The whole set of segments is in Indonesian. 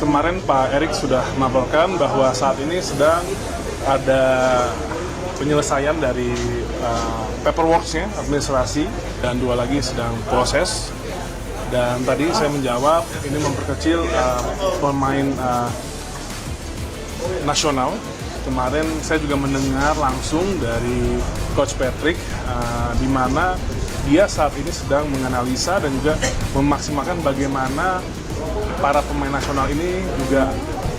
kemarin Pak Erik sudah melaporkan bahwa saat ini sedang ada penyelesaian dari paperwork-nya, administrasi, dan 2 lagi sedang proses. Dan tadi saya menjawab, ini memperkecil pemain nasional. Kemarin saya juga mendengar langsung dari Coach Patrick, di mana dia saat ini sedang menganalisa dan juga memaksimalkan bagaimana para pemain nasional ini juga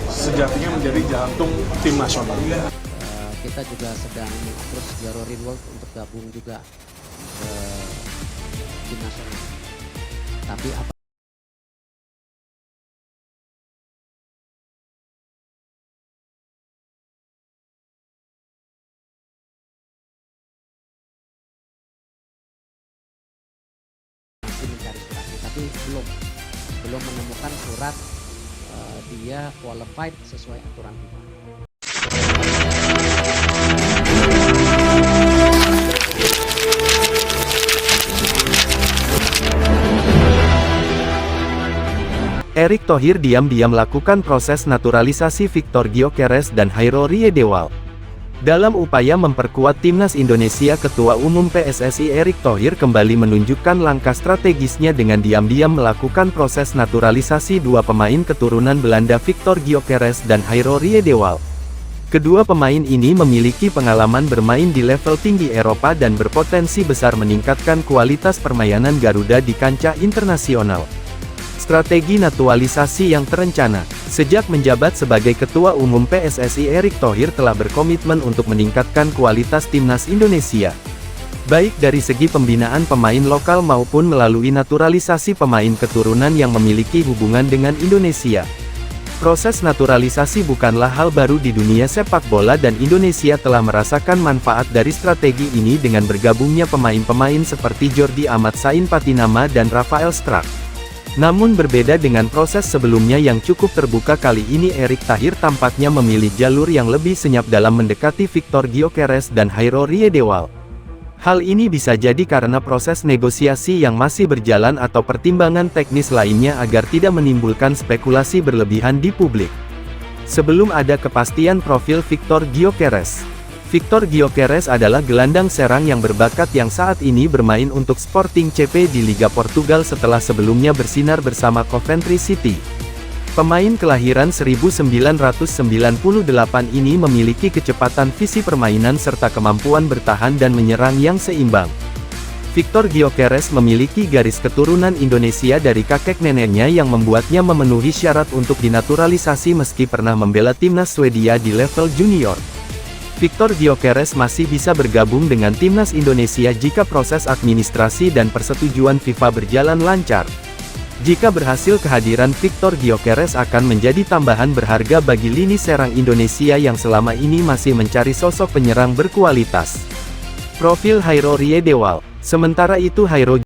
sejatinya menjadi jantung tim nasional. Kita juga sedang terus Jaro World untuk gabung juga ke tim nasional. Tapi apa masih mencari suratnya, tapi belum menemukan surat dia qualified sesuai aturan FIFA. Erick Thohir diam-diam lakukan proses naturalisasi Victor Gyökeres dan Hairo Riedewald. Dalam upaya memperkuat timnas Indonesia, Ketua Umum PSSI Erick Thohir kembali menunjukkan langkah strategisnya dengan diam-diam melakukan proses naturalisasi 2 pemain keturunan Belanda Victor Gyökeres dan Hairo Riedewald. Kedua pemain ini memiliki pengalaman bermain di level tinggi Eropa dan berpotensi besar meningkatkan kualitas permainan Garuda di kancah internasional. Strategi naturalisasi yang terencana. Sejak menjabat sebagai Ketua Umum PSSI, Erick Thohir telah berkomitmen untuk meningkatkan kualitas timnas Indonesia, baik dari segi pembinaan pemain lokal maupun melalui naturalisasi pemain keturunan yang memiliki hubungan dengan Indonesia. Proses naturalisasi bukanlah hal baru di dunia sepak bola dan Indonesia telah merasakan manfaat dari strategi ini dengan bergabungnya pemain-pemain seperti Jordi Amat Sain Patinama dan Rafael Struijk. Namun berbeda dengan proses sebelumnya yang cukup terbuka, kali ini Erick Thohir tampaknya memilih jalur yang lebih senyap dalam mendekati Victor Gyökeres dan Hairo Riedewald. Hal ini bisa jadi karena proses negosiasi yang masih berjalan atau pertimbangan teknis lainnya agar tidak menimbulkan spekulasi berlebihan di publik. Sebelum ada kepastian profil Victor Gyökeres. Victor Gyökeres adalah gelandang serang yang berbakat yang saat ini bermain untuk Sporting CP di Liga Portugal setelah sebelumnya bersinar bersama Coventry City. Pemain kelahiran 1998 ini memiliki kecepatan visi permainan serta kemampuan bertahan dan menyerang yang seimbang. Victor Gyökeres memiliki garis keturunan Indonesia dari kakek neneknya yang membuatnya memenuhi syarat untuk dinaturalisasi meski pernah membela timnas Swedia di level junior. Victor Gyökeres masih bisa bergabung dengan timnas Indonesia jika proses administrasi dan persetujuan FIFA berjalan lancar. Jika berhasil, kehadiran Victor Gyökeres akan menjadi tambahan berharga bagi lini serang Indonesia yang selama ini masih mencari sosok penyerang berkualitas. Profil Hairo Riedewald. Sementara itu Hairo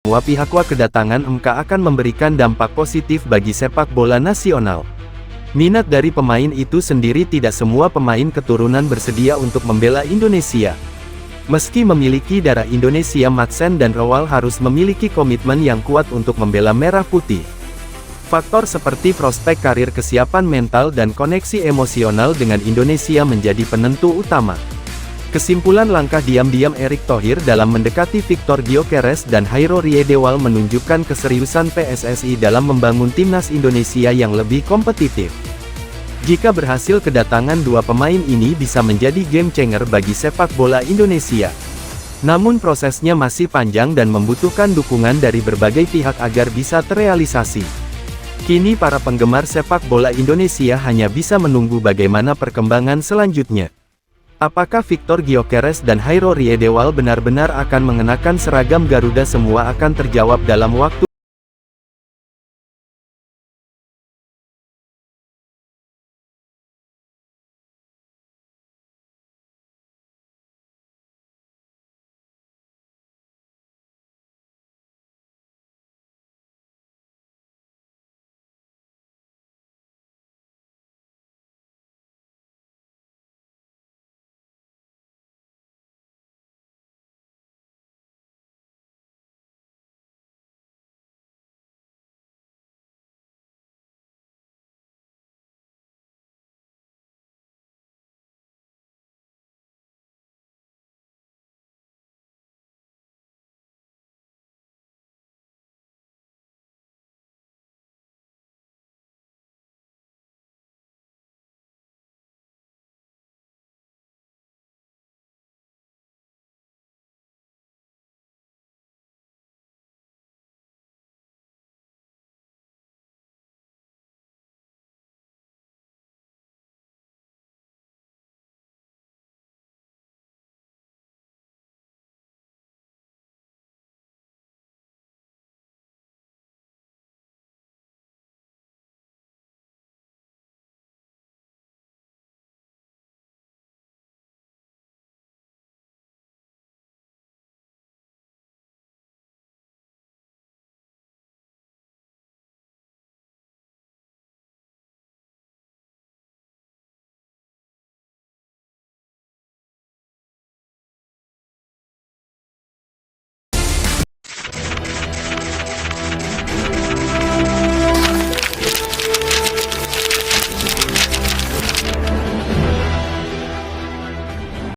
semua pihak kedatangan MK akan memberikan dampak positif bagi sepak bola nasional. Minat dari pemain itu sendiri tidak semua pemain keturunan bersedia untuk membela Indonesia. Meski memiliki darah Indonesia, Madsen dan Rowal harus memiliki komitmen yang kuat untuk membela merah putih. Faktor seperti prospek karir, kesiapan mental dan koneksi emosional dengan Indonesia menjadi penentu utama. Kesimpulan langkah diam-diam Erick Thohir dalam mendekati Victor Gyökeres dan Hairo Riedewal menunjukkan keseriusan PSSI dalam membangun timnas Indonesia yang lebih kompetitif. Jika berhasil, kedatangan dua pemain ini bisa menjadi game changer bagi sepak bola Indonesia. Namun prosesnya masih panjang dan membutuhkan dukungan dari berbagai pihak agar bisa terrealisasi. Kini para penggemar sepak bola Indonesia hanya bisa menunggu bagaimana perkembangan selanjutnya. Apakah Victor Gyökeres dan Hairo Riedewal benar-benar akan mengenakan seragam Garuda? Semua akan terjawab dalam waktu